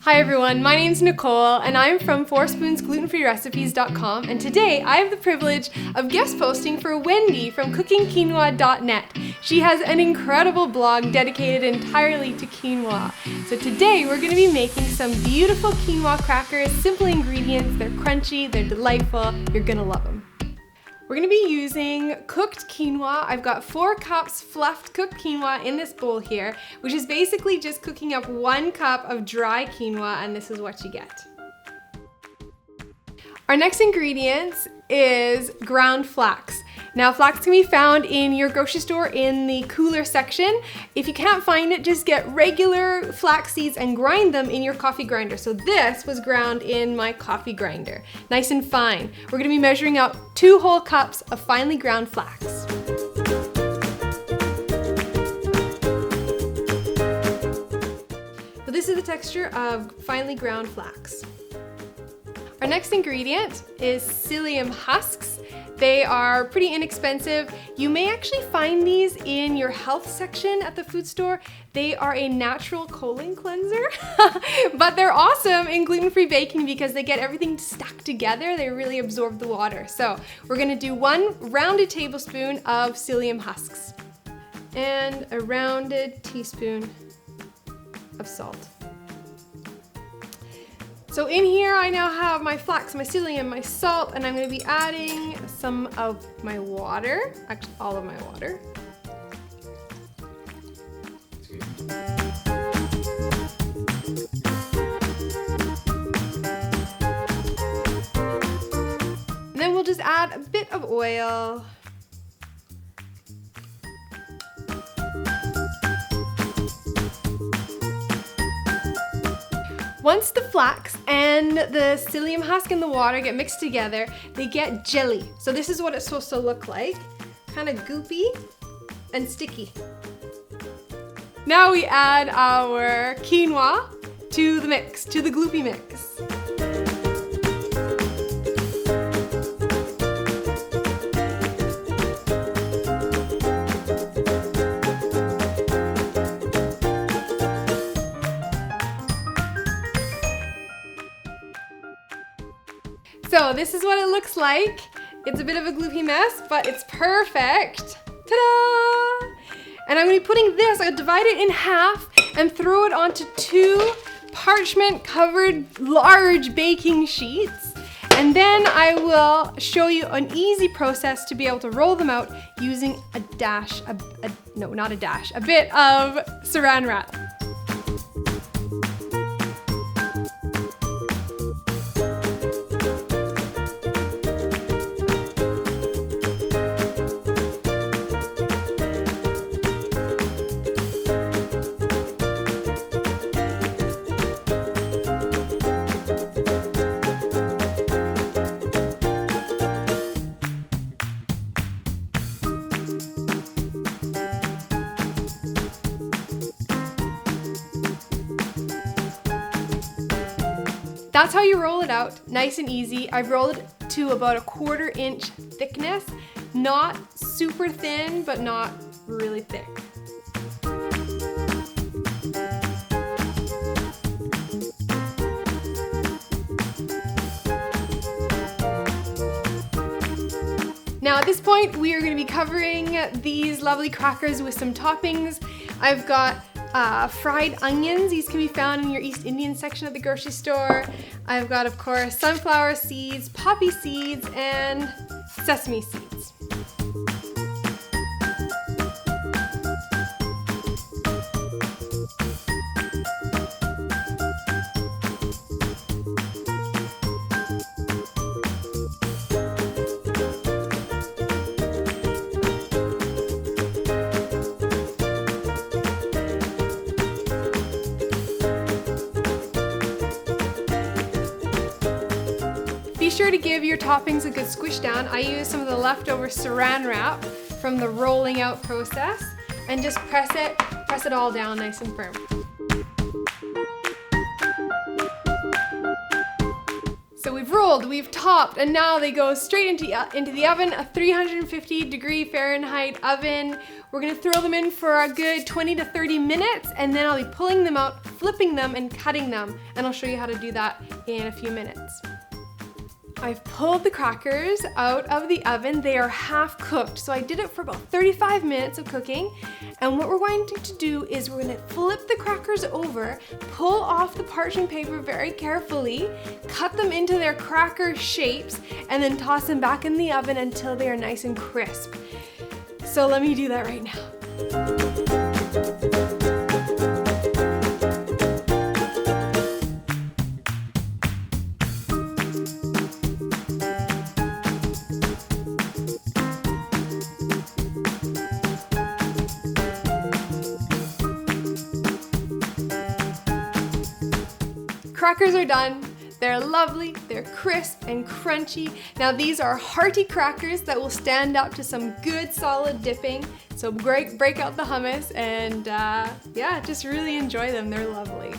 Hi everyone, my name's Nicole and I'm from 4spoonsglutenfreerecipes.com, and today I have the privilege of guest posting for Wendy from cookingquinoa.net. She has an incredible blog dedicated entirely to quinoa. So today we're going to be making some beautiful quinoa crackers, simple ingredients, they're crunchy, they're delightful, you're going to love them. We're going to be using cooked quinoa. I've got 4 cups fluffed cooked quinoa in this bowl here, which is basically just cooking up 1 cup of dry quinoa, and this is what you get. Our next ingredient is ground flax. Now, flax can be found in your grocery store in the cooler section. If you can't find it, just get regular flax seeds and grind them in your coffee grinder. So this was ground in my coffee grinder, nice and fine. We're gonna be measuring out 2 whole cups of finely ground flax. So this is the texture of finely ground flax. Our next ingredient is psyllium husks. They are pretty inexpensive. You may actually find these in your health section at the food store. They are a natural colon cleanser, but they're awesome in gluten-free baking because they get everything stuck together. They really absorb the water. So we're gonna do 1 rounded tablespoon of psyllium husks and a rounded teaspoon of salt. So in here I now have my flax, my psyllium, my salt, and I'm going to be adding some of my water, actually all of my water. And then we'll just add a bit of oil. Once the flax and the psyllium husk and the water get mixed together, they get jelly. So this is what it's supposed to look like, kind of goopy and sticky. Now we add our quinoa to the mix, to the gloopy mix. So this is what it looks like. It's a bit of a gloopy mess, but it's perfect. Ta-da! And I'm gonna be putting this, I'll divide it in half and throw it onto 2 parchment covered large baking sheets. And then I will show you an easy process to be able to roll them out using a bit of saran wrap. That's how you roll it out, nice and easy. I've rolled it to about a 1/4 inch thickness, not super thin, but not really thick. Now at this point, we are gonna be covering these lovely crackers with some toppings. I've got fried onions. These can be found in your East Indian section at the grocery store. I've got, of course, sunflower seeds, poppy seeds, and sesame seeds. Be sure to give your toppings a good squish down. I use some of the leftover saran wrap from the rolling out process and just press it all down nice and firm. So we've rolled, we've topped, and now they go straight into the oven, a 350-degree Fahrenheit oven. We're gonna throw them in for a good 20 to 30 minutes, and then I'll be pulling them out, flipping them, and cutting them. And I'll show you how to do that in a few minutes. I've pulled the crackers out of the oven. They are half cooked. So I did it for about 35 minutes of cooking. And what we're going to do is we're gonna flip the crackers over, pull off the parchment paper very carefully, cut them into their cracker shapes, and then toss them back in the oven until they are nice and crisp. So let me do that right now. Crackers are done. They're lovely, they're crisp and crunchy. Now these are hearty crackers that will stand up to some good solid dipping. So break out the hummus and yeah, just really enjoy them. They're lovely.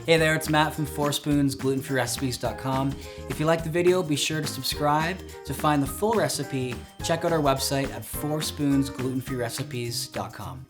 Hey there, it's Matt from 4spoons glutenfreerecipes.com. If you like the video, be sure to subscribe. To find the full recipe, check out our website at 4spoonsglutenfreerecipes.com.